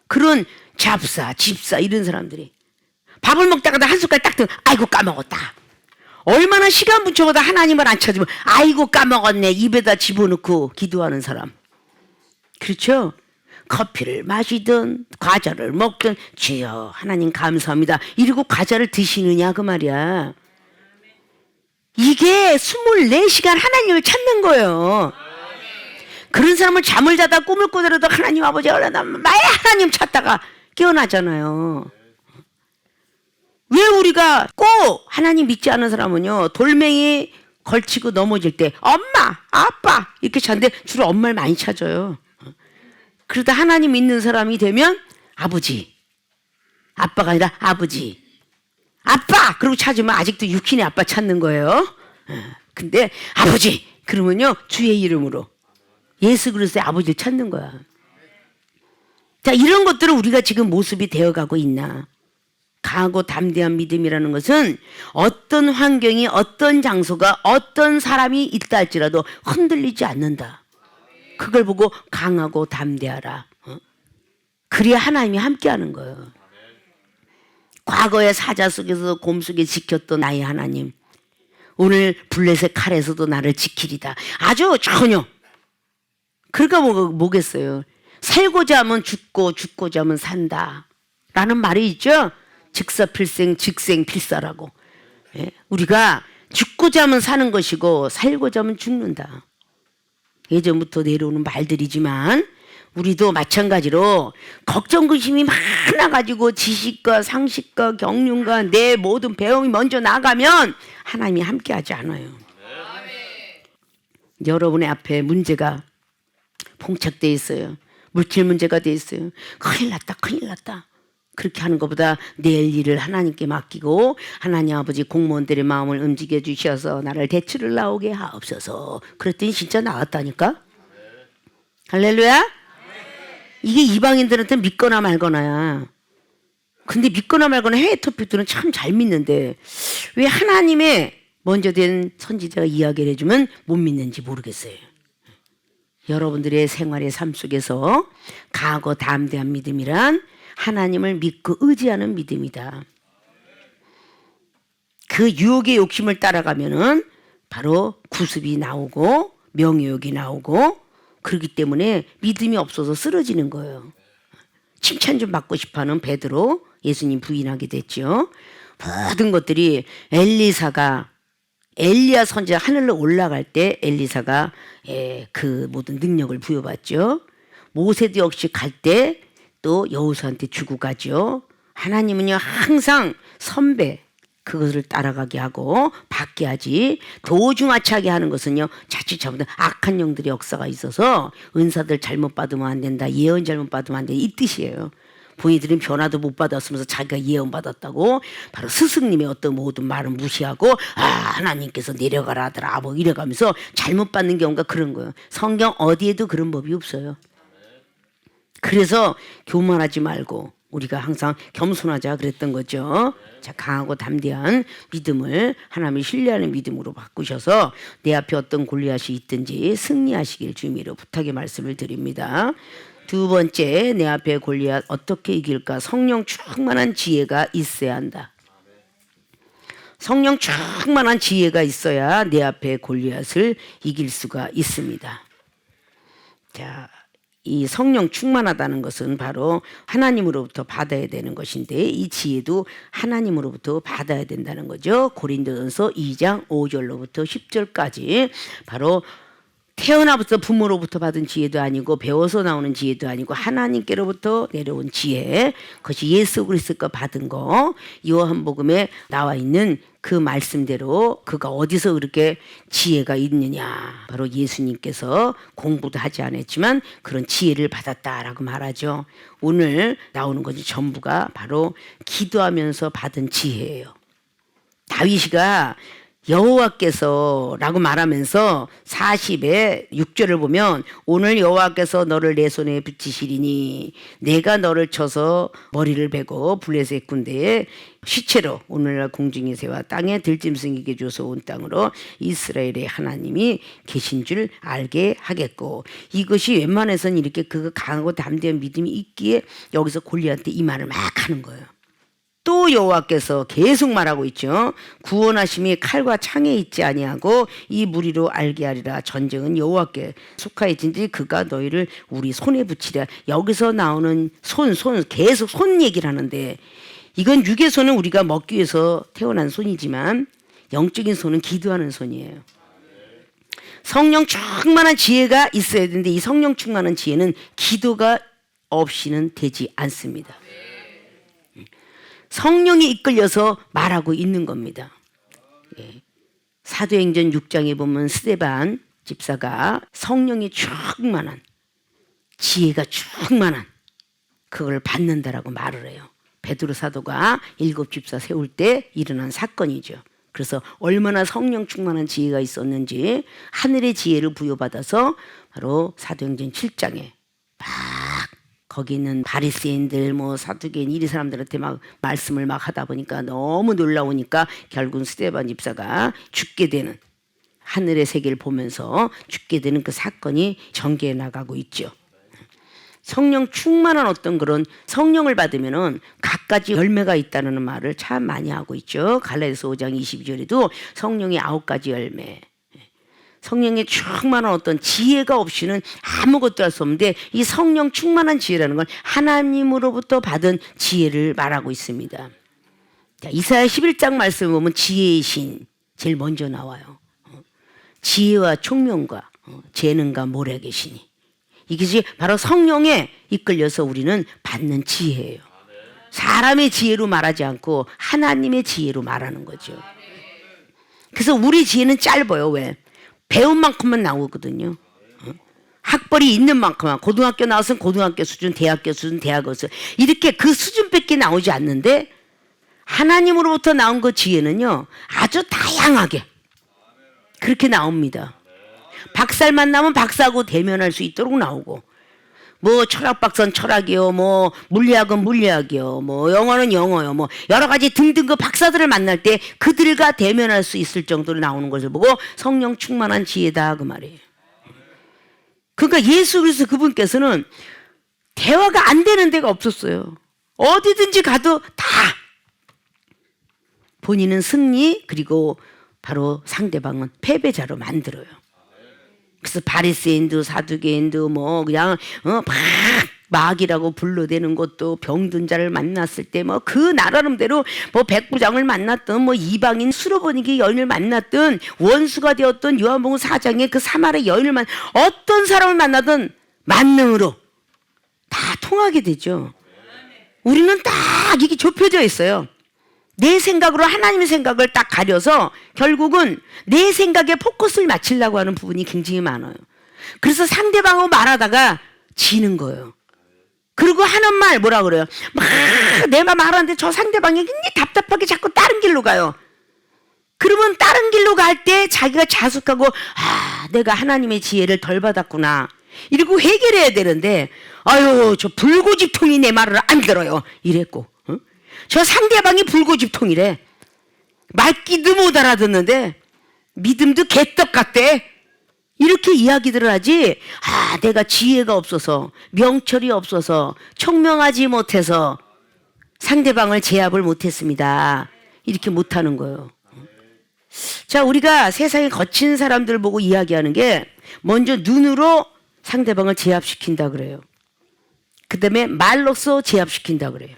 그런 잡사, 집사 이런 사람들이 밥을 먹다가 한 숟갈 딱 뜨면 아이고 까먹었다. 얼마나 시간 분초보다 하나님을 안 찾으면 아이고 까먹었네 입에다 집어넣고 기도하는 사람. 그렇죠? 커피를 마시든 과자를 먹든 주여 하나님 감사합니다 이러고 과자를 드시느냐 그 말이야. 이게 24시간 하나님을 찾는 거예요. 그런 사람은 잠을 자다 꿈을 꾸더라도 하나님 아버지 얼마나 마야 하나님 찾다가 깨어나잖아요. 왜 우리가 꼭 하나님 믿지 않는 사람은요 돌멩이 걸치고 넘어질 때 엄마 아빠 이렇게 찾는데 주로 엄마를 많이 찾아요. 그러다 하나님 믿는 사람이 되면 아버지 아빠가 아니라 아버지 아빠 그러고 찾으면 아직도 육신의 아빠 찾는 거예요. 근데 아버지 그러면요 주의 이름으로 예수 그리스도의 아버지를 찾는 거야. 자 이런 것들은 우리가 지금 모습이 되어가고 있나. 강하고 담대한 믿음이라는 것은 어떤 환경이 어떤 장소가 어떤 사람이 있다 할지라도 흔들리지 않는다. 그걸 보고 강하고 담대하라. 그래야 하나님이 함께하는 거예요. 과거의 사자 속에서 곰 속에 지켰던 나의 하나님 오늘 블레셋 칼에서도 나를 지키리다. 아주 전혀 그러니까 뭐겠어요. 살고자 하면 죽고 죽고자 하면 산다 라는 말이 있죠. 즉사필생 즉생필사라고. 우리가 죽고자 하면 사는 것이고 살고자 하면 죽는다. 예전부터 내려오는 말들이지만 우리도 마찬가지로 걱정 근심이 많아가지고 지식과 상식과 경륜과 내 모든 배움이 먼저 나가면 하나님이 함께하지 않아요. 여러분의 앞에 문제가 봉착돼 있어요. 물질 문제가 돼 있어요. 큰일 났다 큰일 났다. 그렇게 하는 것보다 내일 일을 하나님께 맡기고 하나님 아버지 공무원들의 마음을 움직여 주셔서 나를 대출을 나오게 하옵소서. 그랬더니 진짜 나왔다니까. 할렐루야. 이게 이방인들한테 믿거나 말거나야. 근데 믿거나 말거나 해외 토픽들은 참 잘 믿는데 왜 하나님의 먼저 된 선지자가 이야기를 해주면 못 믿는지 모르겠어요. 여러분들의 생활의 삶 속에서 강하고 담대한 믿음이란 하나님을 믿고 의지하는 믿음이다. 그 유혹의 욕심을 따라가면은 바로 구습이 나오고 명예욕이 나오고 그렇기 때문에 믿음이 없어서 쓰러지는 거예요. 칭찬 좀 받고 싶어하는 베드로 예수님 부인하게 됐죠. 모든 것들이 엘리사가 엘리야 선지자 하늘로 올라갈 때 엘리사가 그 모든 능력을 부여받죠. 모세도 역시 갈 때 또 여호수아한테 주고 가죠. 하나님은요 항상 선배 그것을 따라가게 하고 받게 하지 도중하차하게 하는 것은요 자칫 잘못하면 악한 영들의 역사가 있어서 은사들 잘못 받으면 안 된다 예언 잘못 받으면 안 된다 이 뜻이에요. 본인들은 변화도 못 받았으면서 자기가 예언 받았다고 바로 스승님의 어떤 모든 말을 무시하고 하나님께서 내려가라 하더라 뭐 이래가면서 잘못 받는 경우가 그런 거예요. 성경 어디에도 그런 법이 없어요. 그래서 교만하지 말고 우리가 항상 겸손하자 그랬던 거죠. 자, 강하고 담대한 믿음을 하나님을 신뢰하는 믿음으로 바꾸셔서 내 앞에 어떤 골리앗이 있든지 승리하시길 주님으로 부탁의 말씀을 드립니다. 두 번째, 내 앞에 골리앗 어떻게 이길까? 성령 충만한 지혜가 있어야 한다. 성령 충만한 지혜가 있어야 내 앞에 골리앗을 이길 수가 있습니다. 자, 이 성령 충만하다는 것은 바로 하나님으로부터 받아야 되는 것인데 이 지혜도 하나님으로부터 받아야 된다는 거죠. 고린도전서 2장 5절로부터 10절까지 바로 태어나부터 부모로부터 받은 지혜도 아니고 배워서 나오는 지혜도 아니고 하나님께로부터 내려온 지혜 그것이 예수 그리스도가 받은 거 요한복음에 나와 있는 그 말씀대로 그가 어디서 그렇게 지혜가 있느냐 바로 예수님께서 공부도 하지 않았지만 그런 지혜를 받았다라고 말하죠. 오늘 나오는 것이 전부가 바로 기도하면서 받은 지혜예요. 다윗이가 여호와께서 라고 말하면서 40의 6절을 보면 오늘 여호와께서 너를 내 손에 붙이시리니 내가 너를 쳐서 머리를 베고 블레셋 군대의 시체로 오늘날 공중의 새와 땅에 들짐승에게 줘서 온 땅으로 이스라엘의 하나님이 계신 줄 알게 하겠고 이것이 웬만해서는 이렇게 그 강하고 담대한 믿음이 있기에 여기서 골리앗한테 이 말을 막 하는 거예요. 또 여호와께서 계속 말하고 있죠. 구원하심이 칼과 창에 있지 아니하고 이 무리로 알게 하리라. 전쟁은 여호와께 속하여진지 그가 너희를 우리 손에 붙이랴. 여기서 나오는 손 계속 손 얘기를 하는데, 이건 육의 손은 우리가 먹기 위해서 태어난 손이지만 영적인 손은 기도하는 손이에요. 성령 충만한 지혜가 있어야 되는데, 이 성령 충만한 지혜는 기도가 없이는 되지 않습니다. 성령이 이끌려서 말하고 있는 겁니다. 사도행전 6장에 보면 스데반 집사가 성령이 충만한, 지혜가 충만한 그걸 받는다라고 말을 해요. 베드로 사도가 7 집사 세울 때 일어난 사건이죠. 그래서 얼마나 성령 충만한 지혜가 있었는지 하늘의 지혜를 부여받아서 바로 사도행전 7장에 막 거기 있는 바리새인들 사두개인 이리 사람들한테 막 말씀을 막 하다 보니까 너무 놀라우니까 결국은 스데반 집사가 죽게 되는, 하늘의 세계를 보면서 죽게 되는 그 사건이 전개해 나가고 있죠. 성령 충만한 어떤 그런 성령을 받으면은 갖가지 열매가 있다는 말을 참 많이 하고 있죠. 갈라디아서 5장 22절에도 성령의 9가지 열매. 성령의 충만한 어떤 지혜가 없이는 아무것도 할 수 없는데, 이 성령 충만한 지혜라는 건 하나님으로부터 받은 지혜를 말하고 있습니다. 자, 이사야 11장 말씀을 보면 지혜의 신 제일 먼저 나와요. 지혜와 총명과 재능과 모략의 신이, 이것이 바로 성령에 이끌려서 우리는 받는 지혜예요. 사람의 지혜로 말하지 않고 하나님의 지혜로 말하는 거죠. 그래서 우리 지혜는 짧아요. 왜? 배운 만큼만 나오거든요. 학벌이 있는 만큼만, 고등학교 나왔으면 고등학교 수준, 대학교 수준, 대학교 수준, 이렇게 그 수준밖에 나오지 않는데, 하나님으로부터 나온 그 지혜는요 아주 다양하게 그렇게 나옵니다. 박살만 나면 박사하고 대면할 수 있도록 나오고, 철학 박사는 철학이요, 물리학은 물리학이요, 영어는 영어요, 여러 가지 등등 그 박사들을 만날 때 그들과 대면할 수 있을 정도로 나오는 것을 보고 성령 충만한 지혜다 그 말이에요. 그러니까 예수 그리스도 그분께서는 대화가 안 되는 데가 없었어요. 어디든지 가도 다 본인은 승리, 그리고 바로 상대방은 패배자로 만들어요. 그래서 바리새인도 사두개인도 그냥 막 마귀라고 불러대는 것도, 병든 자를 만났을 때 그 나름대로 백부장을 만났던 이방인 수로보니게 여인을 만났던, 원수가 되었던 요한복음 4장의 그 사마리아 여인을 어떤 사람을 만나든 만능으로 다 통하게 되죠. 우리는 딱 이게 좁혀져 있어요. 내 생각으로 하나님의 생각을 딱 가려서 결국은 내 생각에 포커스를 맞추려고 하는 부분이 굉장히 많아요. 그래서 상대방하고 말하다가 지는 거예요. 그리고 하는 말 뭐라 그래요? 막 내가 말하는데 저 상대방이 굉장히 답답하게 자꾸 다른 길로 가요. 그러면 다른 길로 갈 때 자기가 자숙하고, 내가 하나님의 지혜를 덜 받았구나, 이러고 해결해야 되는데, 아유 저 불고집통이 내 말을 안 들어요 이랬고, 저 상대방이 불고집통이래. 말귀도 못 알아듣는데 믿음도 개떡 같대. 이렇게 이야기들을 하지, 내가 지혜가 없어서, 명철이 없어서, 총명하지 못해서 상대방을 제압을 못했습니다, 이렇게 못하는 거예요. 자, 우리가 세상에 거친 사람들 보고 이야기하는 게, 먼저 눈으로 상대방을 제압시킨다 그래요. 그 다음에 말로써 제압시킨다 그래요.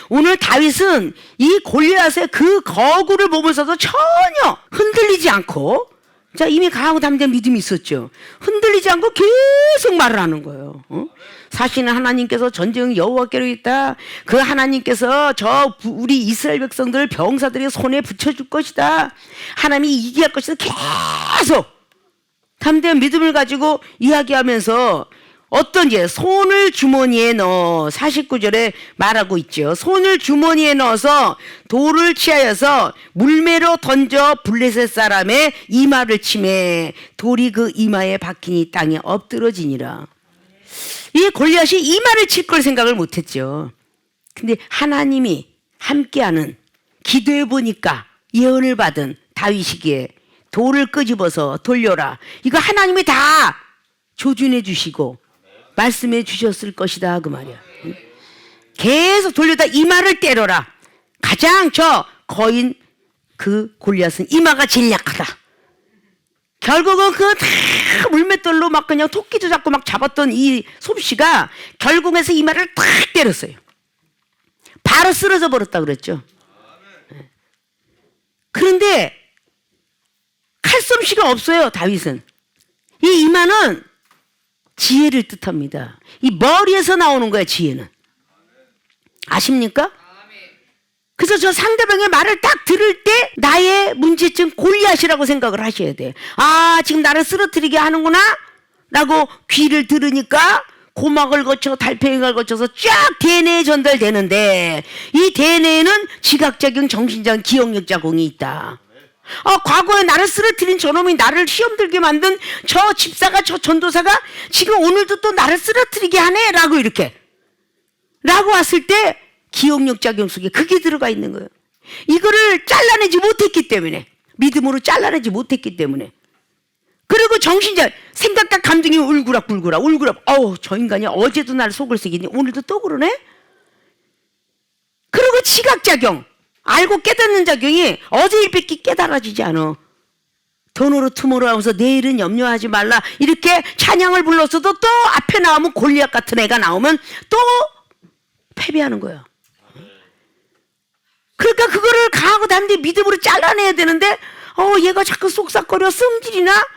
오늘 다윗은 이 골리앗의 그 거구를 보면서도 전혀 흔들리지 않고, 자, 이미 강하고 담대한 믿음이 있었죠. 흔들리지 않고 계속 말을 하는 거예요. 사실은 하나님께서 전쟁은 여호와께로 있다. 그 하나님께서 우리 이스라엘 백성들 병사들의 손에 붙여줄 것이다. 하나님이 이기게 할 것이다. 계속 담대한 믿음을 가지고 이야기하면서, 어떤지 손을 주머니에 넣어, 49절에 말하고 있죠. 손을 주머니에 넣어서 돌을 취하여서 물매로 던져 블레셋 사람의 이마를 치매 돌이 그 이마에 박히니 땅에 엎드러지니라. 이 골리앗이 이마를 칠 걸 생각을 못했죠. 근데 하나님이 함께하는, 기도해 보니까 예언을 받은 다윗이기에 돌을 끄집어서 돌려라, 이거 하나님이 다 조준해 주시고 말씀해 주셨을 것이다 그 말이야. 계속 돌려다 이마를 때려라. 가장 저 거인 그 골리앗은 이마가 제일 약하다. 결국은 그 다 물맷돌로 막 그냥 토끼도 잡고 막 잡았던 이 솜씨가 결국에서 이마를 탁 때렸어요. 바로 쓰러져 버렸다 그랬죠. 그런데 칼솜씨가 없어요. 다윗은. 이 이마는 지혜를 뜻합니다. 이 머리에서 나오는 거야, 지혜는. 아십니까? 그래서 저 상대방의 말을 딱 들을 때 나의 문제점 골리앗이라고 생각을 하셔야 돼. 아, 지금 나를 쓰러뜨리게 하는구나 라고 귀를 들으니까 고막을 거쳐 달팽이를 거쳐서 쫙 대뇌에 전달되는데, 이 대뇌에는 지각작용, 정신작용, 기억력작용이 있다. 과거에 나를 쓰러뜨린 저놈이, 나를 시험 들게 만든 저 집사가, 저 전도사가 지금 오늘도 또 나를 쓰러뜨리게 하네 라고 이렇게 라고 왔을 때 기억력 작용 속에 그게 들어가 있는 거예요. 이거를 잘라내지 못했기 때문에, 믿음으로 잘라내지 못했기 때문에. 그리고 정신자 생각과 감정이 울그락불그락 저 인간이 어제도 날 속을 새기니 오늘도 또 그러네. 그리고 지각작용, 알고 깨닫는 작용이 어제 일 뺏기 깨달아지지 않아. 돈으로 투모로 하면서 내일은 염려하지 말라 이렇게 찬양을 불렀어도 또 앞에 나오면 골리앗 같은 애가 나오면 또 패배하는 거야. 그러니까 그거를 강하고 담대 믿음으로 잘라내야 되는데, 얘가 자꾸 쏙싹거려 승질이나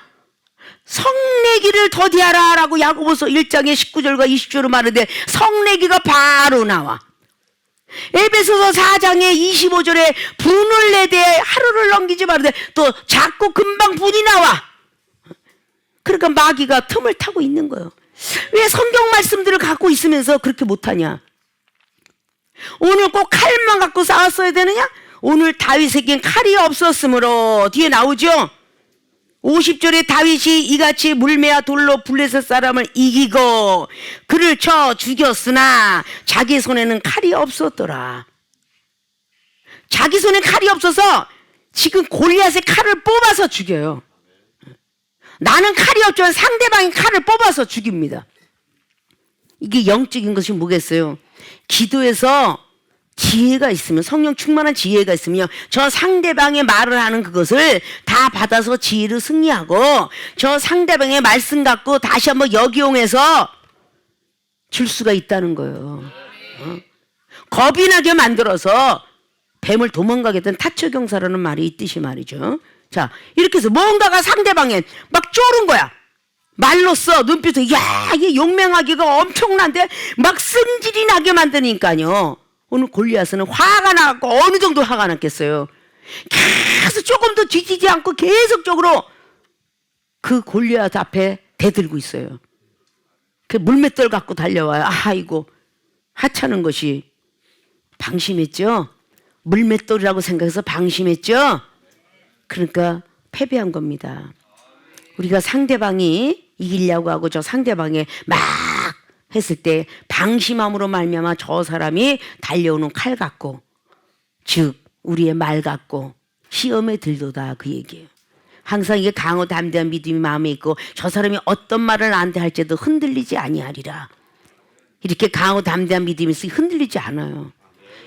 성내기를 더디하라 라고 야고보서 1장의 19절과 20절로 말하는데 성내기가 바로 나와. 에베소서 4장의 25절에 분을 내되 하루를 넘기지 말되 또 자꾸 금방 분이 나와. 그러니까 마귀가 틈을 타고 있는 거예요. 왜 성경 말씀들을 갖고 있으면서 그렇게 못하냐? 오늘 꼭 칼만 갖고 싸웠어야 되느냐? 오늘 다윗에겐 칼이 없었으므로 뒤에 나오죠. 50절에 다윗이 이같이 물매와 돌로 블레셋 사람을 이기고 그를 쳐 죽였으나 자기 손에는 칼이 없었더라. 자기 손에 칼이 없어서 지금 골리앗의 칼을 뽑아서 죽여요. 나는 칼이 없지만 상대방이 칼을 뽑아서 죽입니다. 이게 영적인 것이 뭐겠어요? 기도에서 지혜가 있으면, 성령 충만한 지혜가 있으면 저 상대방의 말을 하는 그것을 다 받아서 지혜를 승리하고 저 상대방의 말씀 갖고 다시 한번 역이용해서 줄 수가 있다는 거예요. 겁이 나게 만들어서 뱀을 도망가게 된 타처경사라는 말이 있듯이 말이죠. 자, 이렇게 해서 뭔가가 상대방에 막 쫄은 거야. 말로써 눈빛에, 야, 이게 용맹하기가 엄청난데 막 승질이 나게 만드니까요. 오늘 골리앗은 화가 나고 어느 정도 화가 났겠어요. 계속 조금 더 뒤지지 않고 계속적으로 그 골리앗 앞에 대들고 있어요. 그 물맷돌 갖고 달려와요. 아이고, 하찮은 것이 방심했죠. 물맷돌이라고 생각해서 방심했죠. 그러니까 패배한 겁니다. 우리가 상대방이 이기려고 하고 저 상대방에 막 했을 때 방심함으로 말미암아 저 사람이 달려오는 칼 같고, 즉 우리의 말 같고 시험에 들도다 그 얘기예요. 항상 이게 강하고 담대한 믿음이 마음에 있고 저 사람이 어떤 말을 나한테 할지도 흔들리지 아니하리라. 이렇게 강하고 담대한 믿음이 있으니 흔들리지 않아요.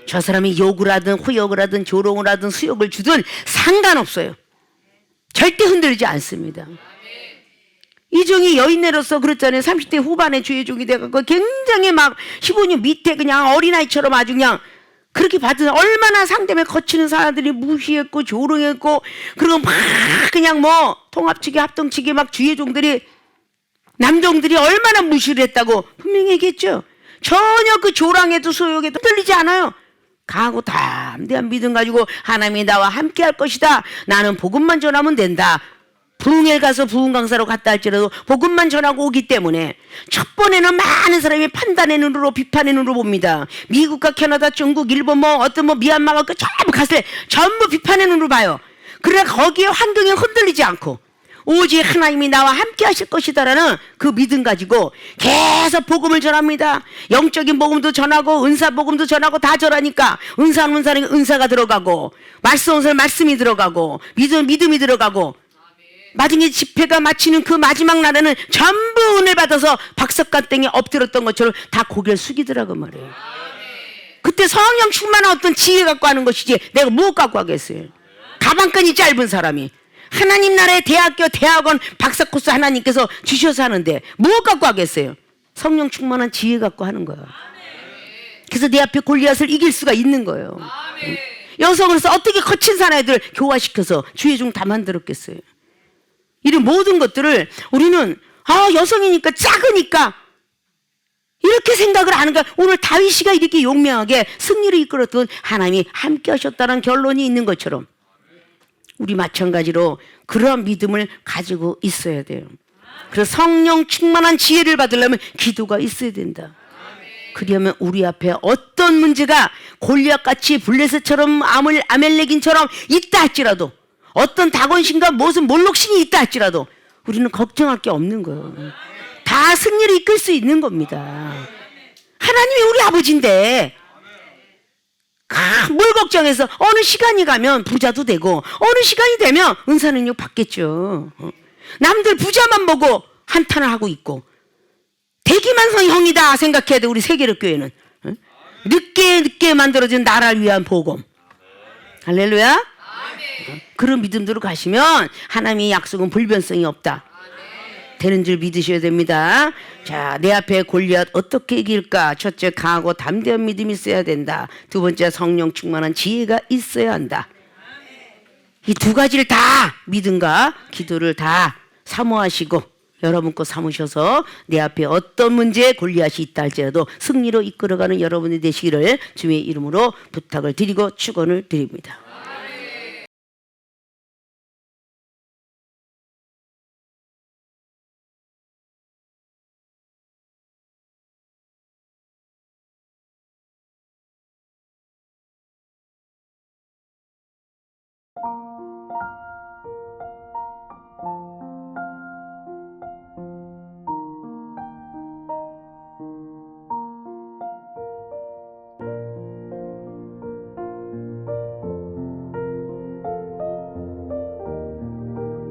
저 사람이 욕을 하든 후욕을 하든 조롱을 하든 수욕을 주든 상관없어요. 절대 흔들리지 않습니다. 이종이 여인네로서 그랬잖아요. 30대 후반에 주의 종이 돼갖고 굉장히 막 15년 밑에 그냥 어린아이처럼 아주 그냥 그렇게 받은, 얼마나 상대방에 거치는 사람들이 무시했고 조롱했고, 그리고 막 그냥 뭐 통합치기 합동치기 막 주의 종들이, 남종들이 얼마나 무시를 했다고 분명히 얘기했죠. 전혀 그 조랑에도 소욕에도 흔들리지 않아요. 강하고 담대한 믿음 가지고 하나님이 나와 함께 할 것이다. 나는 복음만 전하면 된다. 부흥회 가서 부흥 강사로 갔다 할지라도 복음만 전하고 오기 때문에 첫 번에는 많은 사람이 판단의 눈으로 비판의 눈으로 봅니다. 미국과 캐나다, 중국, 일본 뭐 어떤 뭐 미얀마가 그 전부 갔을 때 전부 비판의 눈으로 봐요. 그러나 거기에 환경에 흔들리지 않고 오직 하나님이 나와 함께 하실 것이다라는 그 믿음 가지고 계속 복음을 전합니다. 영적인 복음도 전하고 은사 복음도 전하고 다 전하니까 은사는 은사가 들어가고 말씀은 말씀이 들어가고 믿음이 들어가고 마지막에 집회가 마치는 그 마지막 날에는 전부 은혜 받아서 박석간 땡에 엎드렸던 것처럼 다 고개를 숙이더라고 말이에요. 그때 성령 충만한 어떤 지혜 갖고 하는 것이지 내가 무엇 갖고 하겠어요? 가방끈이 짧은 사람이 하나님 나라의 대학교, 대학원, 박사 코스 하나님께서 주셔서 하는데 무엇 갖고 하겠어요? 성령 충만한 지혜 갖고 하는 거예요. 그래서 내 앞에 골리앗을 이길 수가 있는 거예요. 여성으로서 어떻게 거친 사나이들 교화시켜서 주의 중 다 만들었겠어요? 이런 모든 것들을 우리는 여성이니까 작으니까 이렇게 생각을 하는가. 오늘 다윗이가 이렇게 용맹하게 승리를 이끌었던 하나님이 함께 하셨다는 결론이 있는 것처럼 우리 마찬가지로 그러한 믿음을 가지고 있어야 돼요. 그래서 성령 충만한 지혜를 받으려면 기도가 있어야 된다. 그러면 우리 앞에 어떤 문제가 골리앗같이 블레셋처럼 아멜렉인처럼 있다 할지라도 어떤 다곤신과 무슨 몰록신이 있다 할지라도 우리는 걱정할 게 없는 거예요. 다 승리를 이끌 수 있는 겁니다. 하나님이 우리 아버지인데 뭘 걱정해서 어느 시간이 가면 부자도 되고 어느 시간이 되면 은사능력 받겠죠. 남들 부자만 보고 한탄을 하고 있고 대기만성 형이다 생각해야 돼. 우리 세계력교회는 늦게 만들어진 나라를 위한 복음. 할렐루야. 그런 믿음대로 가시면 하나님의 약속은 불변성이 없다. 되는 줄 믿으셔야 됩니다. 자, 내 앞에 골리앗 어떻게 이길까? 첫째, 강하고 담대한 믿음이 있어야 된다. 두 번째, 성령 충만한 지혜가 있어야 한다. 이 두 가지를 다 믿음과 기도를 다 사모하시고 여러분 거 삼으셔서 내 앞에 어떤 문제에 골리앗이 있다 할지라도 승리로 이끌어가는 여러분이 되시기를 주의 이름으로 부탁을 드리고 축원을 드립니다.